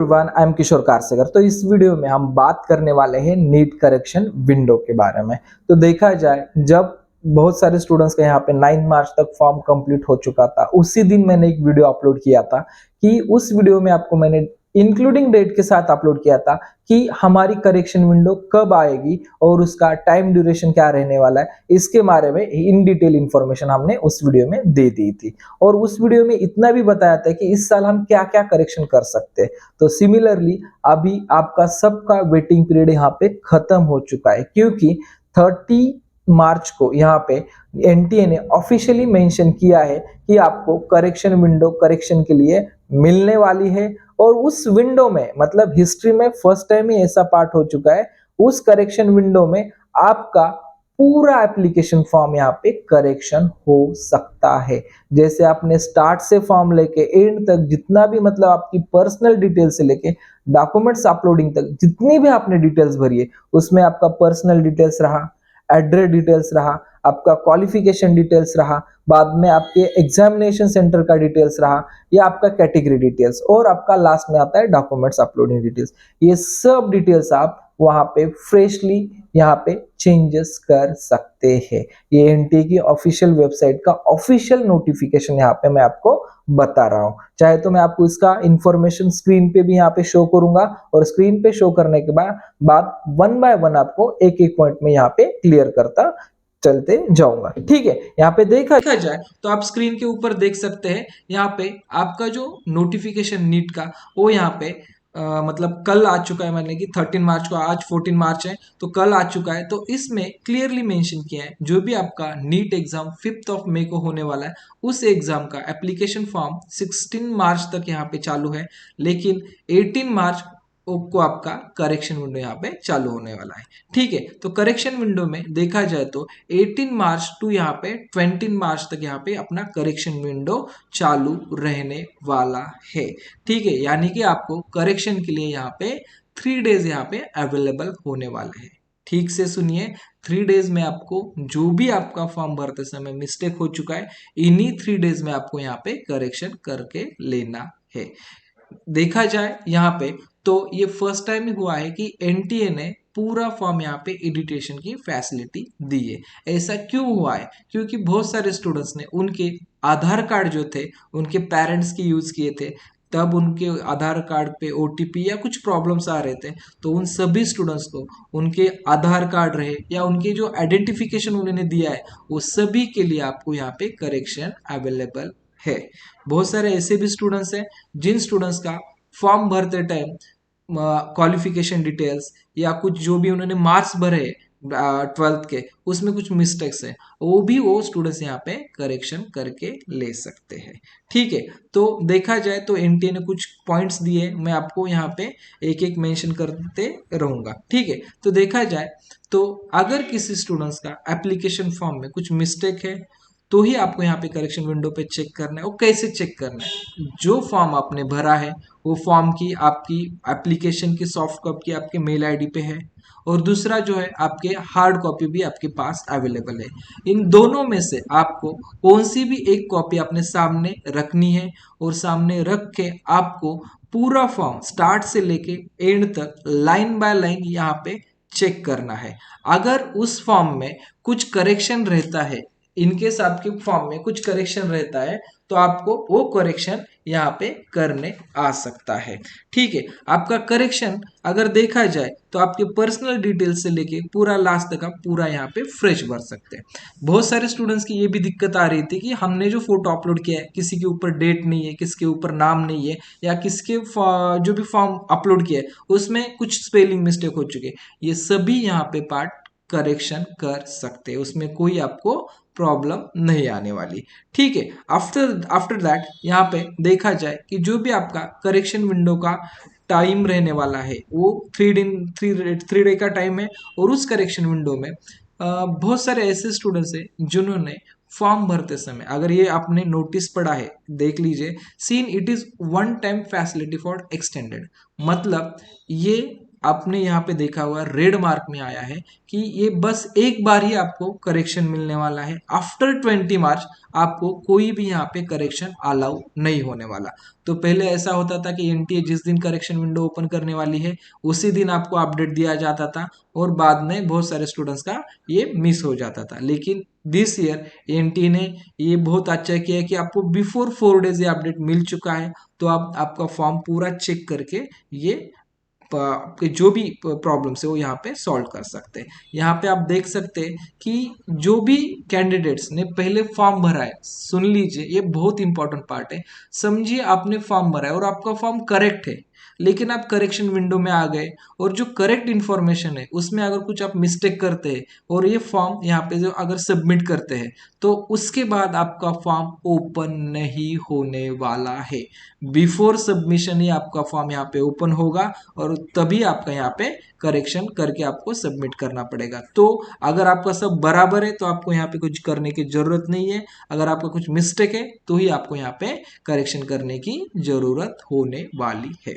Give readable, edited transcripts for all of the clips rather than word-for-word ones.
Everyone, I am किशोर कारसेकर। तो इस video में हम बात करने वाले हैं नीट करेक्शन विंडो के बारे में। तो देखा जाए, जब बहुत सारे स्टूडेंट्स का यहाँ पे 9 मार्च तक फॉर्म कंप्लीट हो चुका था, उसी दिन मैंने एक वीडियो अपलोड किया था कि उस वीडियो में आपको मैंने इंक्लूडिंग डेट के साथ अपलोड किया था कि हमारी करेक्शन विंडो कब आएगी और उसका टाइम ड्यूरेशन क्या रहने वाला है। इसके बारे में इन डिटेल इंफॉर्मेशन हमने उस वीडियो में दे दी थी और उस वीडियो में इतना भी बताया था कि इस साल हम क्या क्या करेक्शन कर सकते हैं। तो सिमिलरली अभी आपका सबका वेटिंग पीरियड यहाँ पे खत्म हो चुका है, क्योंकि 30 मार्च को यहाँ पे एनटीए ने ऑफिशियली मेंशन किया है कि आपको करेक्शन विंडो करेक्शन के लिए मिलने वाली है। और उस विंडो में, मतलब हिस्ट्री में फर्स्ट टाइम ही ऐसा पार्ट हो चुका है, उस करेक्शन विंडो में आपका पूरा एप्लीकेशन फॉर्म यहाँ पे करेक्शन हो सकता है। जैसे आपने स्टार्ट से फॉर्म लेके एंड तक जितना भी, मतलब आपकी पर्सनल डिटेल से लेके डॉक्यूमेंट्स अपलोडिंग तक जितनी भी आपने डिटेल्स भरी है, उसमें आपका पर्सनल डिटेल्स रहा, एड्रेस डिटेल्स रहा, आपका क्वालिफिकेशन डिटेल्स रहा, बाद में आपके एग्जामिनेशन सेंटर का डिटेल्स रहा, या आपका कैटेगरी डिटेल्स, और आपका लास्ट में आता है डॉक्यूमेंट्स अपलोडिंग डिटेल्स। ये सब डिटेल्स आप वहां पे फ्रेशली यहाँ पे चेंजेस कर सकते हैं। ये एनटीए की ऑफिशियल वेबसाइट का ऑफिशियल नोटिफिकेशन यहाँ पे मैं आपको बता रहा हूँ। चाहे तो मैं आपको इसका इंफॉर्मेशन स्क्रीन पे भी यहाँ पे शो करूंगा और स्क्रीन पे शो करने के बाद वन बाय वन आपको एक एक पॉइंट में यहाँ पे क्लियर करता चलते जाऊंगा। ठीक है, यहाँ पे देखा जाए तो आप स्क्रीन के ऊपर देख सकते हैं, यहाँ पे आपका जो नोटिफिकेशन नीट का वो यहाँ पे मतलब कल आ चुका है। मैंने कि 13 मार्च को, आज 14 मार्च है तो कल आ चुका है। तो इसमें क्लियरली मेंशन किया है जो भी आपका नीट एग्जाम 5 मई को होने वाला है, उस एग्जाम का एप्लीकेशन फॉर्म 16 मार्च तक यहाँ पे चालू है, लेकिन 18 मार्च को आपका करेक्शन विंडो यहाँ पे चालू होने वाला है। ठीक है, तो करेक्शन विंडो में देखा जाए तो 18 मार्च टू यहाँ पे 20 मार्च तक यहाँ पे अपना करेक्शन विंडो चालू रहने वाला है। ठीक है, यानी कि आपको करेक्शन के लिए यहाँ पे 3 डेज यहाँ पे अवेलेबल होने वाले हैं। ठीक से सुनिए, 3 डेज में आपको जो भी आपका फॉर्म भरते समय मिस्टेक हो चुका है, इन्हीं 3 डेज में आपको यहाँ पे करेक्शन करके लेना है। देखा जाए यहाँ पे तो ये फर्स्ट टाइम ही हुआ है कि एनटीए ने पूरा फॉर्म यहाँ पे एडिटेशन की फैसिलिटी दी है। ऐसा क्यों हुआ है? क्योंकि बहुत सारे स्टूडेंट्स ने उनके आधार कार्ड जो थे उनके पेरेंट्स की यूज किए थे, तब उनके आधार कार्ड पे ओटीपी या कुछ प्रॉब्लम्स आ रहे थे, तो उन सभी स्टूडेंट्स को उनके आधार कार्ड रहे या उनके जो आइडेंटिफिकेशन उन्होंने दिया है, वो सभी के लिए आपको यहाँ पे करेक्शन अवेलेबल है। बहुत सारे ऐसे भी स्टूडेंट्स हैं जिन स्टूडेंट्स का फॉर्म भरते टाइम क्वालिफिकेशन डिटेल्स या कुछ जो भी उन्होंने मार्क्स भरे 12th के, उसमें कुछ मिस्टेक्स है, वो स्टूडेंट्स यहाँ पे करेक्शन करके ले सकते हैं। ठीक है, तो देखा जाए तो एनटीए ने कुछ पॉइंट्स दिए, मैं आपको यहाँ पे एक एक मेंशन करते रहूंगा। ठीक है, तो देखा जाए तो अगर किसी स्टूडेंट्स का एप्लीकेशन फॉर्म में कुछ मिस्टेक है तो ही आपको यहाँ पे करेक्शन विंडो पे चेक करना है। वो कैसे चेक करना है? जो फॉर्म आपने भरा है वो फॉर्म की आपकी एप्लीकेशन की सॉफ्ट कॉपी आपके मेल आईडी पे है, और दूसरा जो है आपके हार्ड कॉपी भी आपके पास अवेलेबल है। इन दोनों में से आपको कौन सी भी एक कॉपी अपने सामने रखनी है और सामने रख के आपको पूरा फॉर्म स्टार्ट से लेके एंड तक लाइन बाय लाइन यहाँ पे चेक करना है। अगर उस फॉर्म में कुछ करेक्शन रहता है, इनकेस आपके फॉर्म में कुछ करेक्शन रहता है, तो आपको वो करेक्शन यहाँ पे करने आ सकता है। ठीक है, आपका करेक्शन अगर देखा जाए तो आपके पर्सनल डिटेल से लेके पूरा लास्ट तक आप पूरा यहाँ पे फ्रेश भर सकते हैं। बहुत सारे स्टूडेंट्स की ये भी दिक्कत आ रही थी कि हमने जो फोटो अपलोड किया है, किसी के ऊपर डेट नहीं है, किसके ऊपर नाम नहीं है, या किसके जो भी फॉर्म अपलोड किया है उसमें कुछ स्पेलिंग मिस्टेक हो चुके, ये सभी यहाँ पे पार्ट करेक्शन कर सकते हैं, उसमें कोई आपको प्रॉब्लम नहीं आने वाली। ठीक है, आफ्टर दैट यहाँ पे देखा जाए कि जो भी आपका करेक्शन विंडो का टाइम रहने वाला है वो 3 डे का टाइम है। और उस करेक्शन विंडो में बहुत सारे ऐसे स्टूडेंट्स हैं जिन्होंने फॉर्म भरते समय, अगर ये आपने नोटिस पढ़ा है देख लीजिए, seen it is one time facility for extended, मतलब ये आपने यहाँ पे देखा हुआ रेड मार्क में आया है कि ये बस एक बार ही आपको करेक्शन मिलने वाला है। आफ्टर 20 मार्च आपको कोई भी यहाँ पे करेक्शन अलाउ नहीं होने वाला। तो पहले ऐसा होता था कि एनटीए जिस दिन करेक्शन विंडो ओपन करने वाली है उसी दिन आपको अपडेट दिया जाता था और बाद में बहुत सारे स्टूडेंट्स का ये मिस हो जाता था। लेकिन दिस ईयर एनटीए ने ये बहुत अच्छा किया कि आपको बिफोर 4 डेज ये अपडेट मिल चुका है। तो आप आपका फॉर्म पूरा चेक करके ये आपके जो भी प्रॉब्लम्स है वो यहाँ पे सॉल्व कर सकते हैं। यहाँ पे आप देख सकते हैं कि जो भी कैंडिडेट्स ने पहले फॉर्म भरा है, सुन लीजिए ये बहुत इंपॉर्टेंट पार्ट है। समझिए आपने फॉर्म भरा है और आपका फॉर्म करेक्ट है, लेकिन आप करेक्शन विंडो में आ गए और जो करेक्ट इन्फॉर्मेशन है उसमें अगर कुछ आप मिस्टेक करते हैं और ये फॉर्म यहाँ पे जो अगर सबमिट करते हैं तो उसके बाद आपका फॉर्म ओपन नहीं होने वाला है। बिफोर सबमिशन ही आपका फॉर्म यहाँ पे ओपन होगा और तभी आपका यहाँ पे करेक्शन करके आपको सबमिट करना पड़ेगा। तो अगर आपका सब बराबर है तो आपको यहाँ पे कुछ करने की जरूरत नहीं है। अगर आपका कुछ मिस्टेक है तो ही आपको यहाँ पे करेक्शन करने की जरूरत होने वाली है।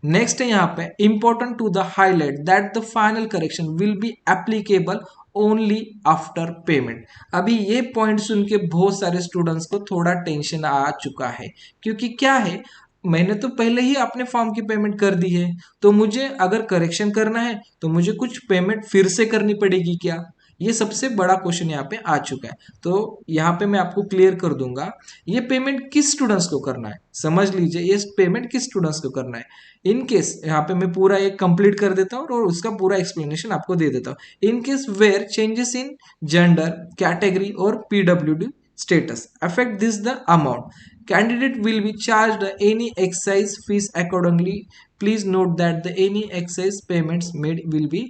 नेक्स्ट है यहाँ पे important to the highlight that the final correction will be applicable only after payment. अभी ये पॉइंट सुन के बहुत सारे स्टूडेंट्स को थोड़ा टेंशन आ चुका है, क्योंकि क्या है, मैंने तो पहले ही अपने फॉर्म की पेमेंट कर दी है, तो मुझे अगर करेक्शन करना है तो मुझे कुछ पेमेंट फिर से करनी पड़ेगी क्या? ये सबसे बड़ा क्वेश्चन यहाँ पे आ चुका है। तो यहाँ पे मैं आपको क्लियर कर दूंगा ये पेमेंट किस स्टूडेंट्स को करना है। समझ लीजिए ये पेमेंट किस स्टूडेंट्स को करना है। इन केस यहाँ पे मैं पूरा एक कंप्लीट कर देता हूँ और उसका पूरा एक्सप्लेनेशन आपको दे देता हूँ। In case where changes in gender, category और पीडब्ल्यूडी status affect this the amount, candidate will be charged any excise fees accordingly. Please note that the any excise payments made will be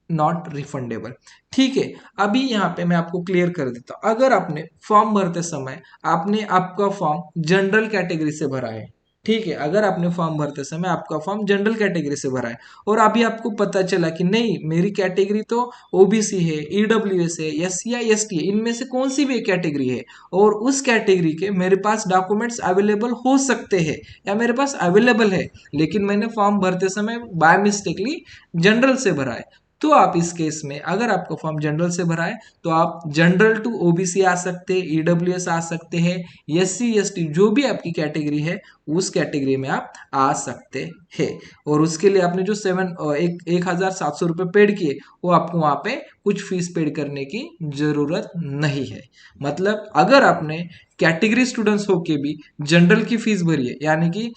not refundable. ठीक है, अभी यहाँ पे मैं आपको clear कर देता हूँ। अगर आपने फॉर्म भरते समय आपने आपका फॉर्म जनरल कैटेगरी से भरा है, ठीक है, अगर आपने फॉर्म भरते समय आपका फॉर्म जनरल कैटेगरी से भरा है और अभी आपको पता चला कि नहीं मेरी कैटेगरी तो ओबीसी है, ईडब्ल्यूएस है, एससी या एसटी है, इनमें से कौन सी भी कैटेगरी है और उस कैटेगरी के मेरे पास डॉक्यूमेंट्स अवेलेबल हो सकते हैं या मेरे पास अवेलेबल है, लेकिन मैंने फॉर्म भरते समय बाय मिस्टेकली जनरल से भरा है, तो आप इस केस में अगर आपका फॉर्म जनरल से भरा है तो आप जनरल टू ओबीसी आ सकते हैं, ईडब्ल्यूएस आ सकते हैं, एससी एसटी जो भी आपकी कैटेगरी है उस कैटेगरी में आप आ सकते हैं। और उसके लिए आपने जो 1,700 रुपये पेड किए वो आपको वहां पे कुछ फीस पेड करने की जरूरत नहीं है। मतलब अगर आपने कैटेगरी स्टूडेंट्स होके भी जनरल की फीस भरी है, यानी कि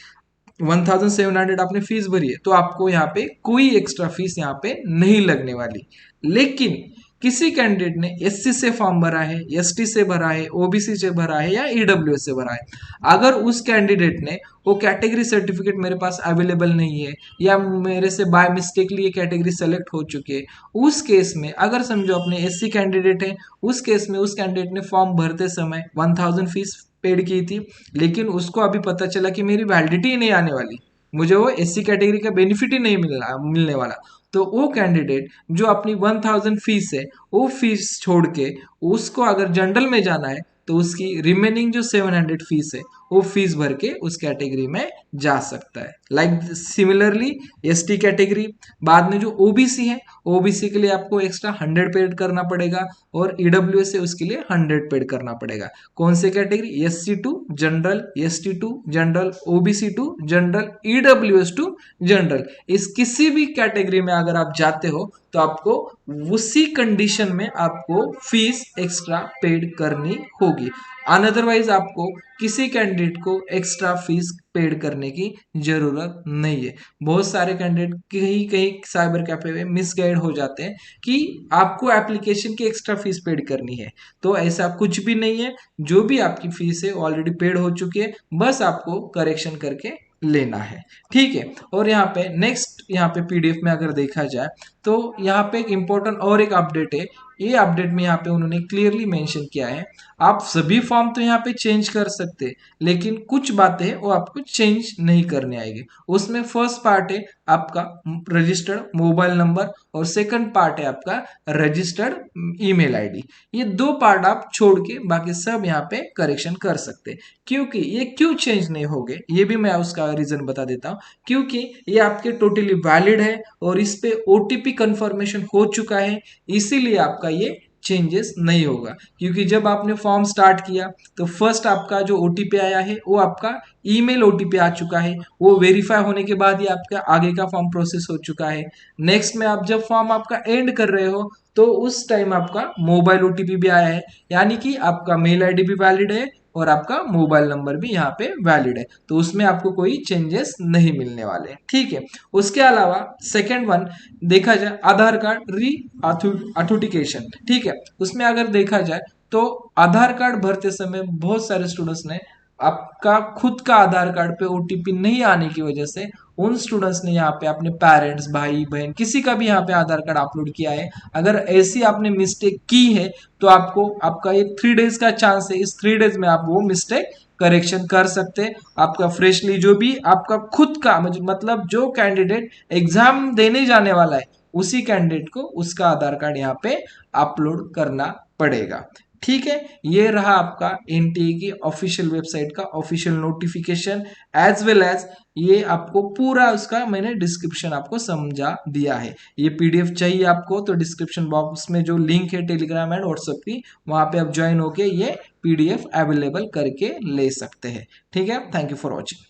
1,700 आपने फीस भरी है, तो आपको यहाँ पे कोई एक्स्ट्रा फीस यहाँ पे नहीं लगने वाली। लेकिन किसी कैंडिडेट ने एससी से फॉर्म भरा है, एसटी से भरा है, ओबीसी से भरा है या ईडब्ल्यूएस से भरा है, अगर उस कैंडिडेट ने वो कैटेगरी सर्टिफिकेट मेरे पास अवेलेबल नहीं है या मेरे से बाय मिस्टेकली ये कैटेगरी सेलेक्ट हो चुकी है, उस केस में अगर समझो अपने एससी कैंडिडेट है, उस केस में उस कैंडिडेट ने फॉर्म भरते समय 1,000 फीस पेड की थी, लेकिन उसको अभी पता चला कि मेरी वैलिडिटी ही नहीं आने वाली, मुझे वो एससी कैटेगरी का बेनिफिट ही नहीं मिलने वाला, तो वो कैंडिडेट जो अपनी 1,000 फीस है वो फीस छोड़ के उसको अगर जनरल में जाना है तो उसकी रिमेनिंग जो 700 फीस है वो फीस भर के उस कैटेगरी में जा सकता है। लाइक सिमिलरली एसटी कैटेगरी, बाद में जो ओबीसी है, ओबीसी के लिए आपको एक्स्ट्रा 100 पेड करना पड़ेगा और ईडब्ल्यूएस है उसके लिए 100 पेड करना पड़ेगा। कौन से category? SC to general, ST to general, OBC to general, EWS to general. इस किसी भी कैटेगरी में अगर आप जाते हो तो आपको उसी कंडीशन में आपको फीस एक्स्ट्रा पेड करनी होगी, अनअदरवाइज आपको किसी कैंडिडेट को एक्स्ट्रा फीस पेड करने की जरूरत नहीं है। बहुत सारे कैंडिडेट कहीं कहीं साइबर कैफे में मिसगाइड हो जाते हैं कि आपको एप्लीकेशन की एक्स्ट्रा फीस पेड करनी है, तो ऐसा कुछ भी नहीं है। जो भी आपकी फीस है ऑलरेडी पेड हो चुकी है, बस आपको करेक्शन करके लेना है। ठीक है, और यहाँ पे नेक्स्ट यहाँ पे पीडीएफ में अगर देखा जाए तो यहाँ पे एक इम्पोर्टेंट और एक अपडेट है। ये अपडेट में यहाँ पे उन्होंने क्लियरली मेंशन किया है। आप सभी फॉर्म तो यहाँ पे चेंज कर सकते हैं, लेकिन कुछ बातें हैं वो आपको चेंज नहीं करने आएगी। उसमें फर्स्ट पार्ट है आपका रजिस्टर्ड मोबाइल नंबर और सेकंड पार्ट है आपका रजिस्टर्ड ईमेल आईडी। ये दो पार्ट आप छोड़ के बाकी सब यहाँ पे करेक्शन कर सकते हैं। क्योंकि ये क्यों चेंज नहीं हो गए, ये भी मैं उसका रीजन बता देता हूँ। क्योंकि ये आपके टोटली वैलिड है और इस पे ओटीपी कंफर्मेशन हो चुका है, इसीलिए आपका ये चेंजेस नहीं होगा। क्योंकि जब आपने फॉर्म स्टार्ट किया तो फर्स्ट आपका जो ओटीपी आया है वो आपका ईमेल ओटीपी आ चुका है, वो वेरीफाई होने के बाद ही आपका आगे का फॉर्म प्रोसेस हो चुका है। नेक्स्ट में आप जब फॉर्म आपका एंड कर रहे हो तो उस टाइम आपका मोबाइल ओटीपी भी आया है, यानी कि आपका मेल आईडी भी वैलिड है और आपका मोबाइल नंबर भी यहाँ पे वैलिड है, तो उसमें आपको कोई चेंजेस नहीं मिलने वाले। ठीक है, उसके अलावा सेकेंड वन देखा जाए आधार कार्ड री ऑथेंटिकेशन। ठीक है, उसमें अगर देखा जाए तो आधार कार्ड भरते समय बहुत सारे स्टूडेंट्स ने आपका खुद का आधार कार्ड पे ओटीपी नहीं आने की वजह से उन स्टूडेंट्स ने यहाँ पे अपने पेरेंट्स भाई बहन किसी का भी यहाँ पे आधार कार्ड अपलोड किया है। अगर ऐसी आपने मिस्टेक की है तो आपको आपका ये 3 डेज का चांस है, इस 3 डेज में आप वो मिस्टेक करेक्शन कर सकते हैं। आपका फ्रेशली जो भी आपका खुद का मतलब जो कैंडिडेट एग्जाम देने जाने वाला है उसी कैंडिडेट को उसका आधार कार्ड यहाँ पे अपलोड करना पड़ेगा। ठीक है, ये रहा आपका एनटीए की ऑफिशियल वेबसाइट का official notification as well as ये आपको पूरा उसका मैंने डिस्क्रिप्शन आपको समझा दिया है। ये पीडीएफ चाहिए आपको तो डिस्क्रिप्शन बॉक्स में जो लिंक है टेलीग्राम एंड व्हाट्सएप की वहां पे आप ज्वाइन होके ये पीडीएफ अवेलेबल करके ले सकते हैं। ठीक है, थैंक यू फॉर वॉचिंग।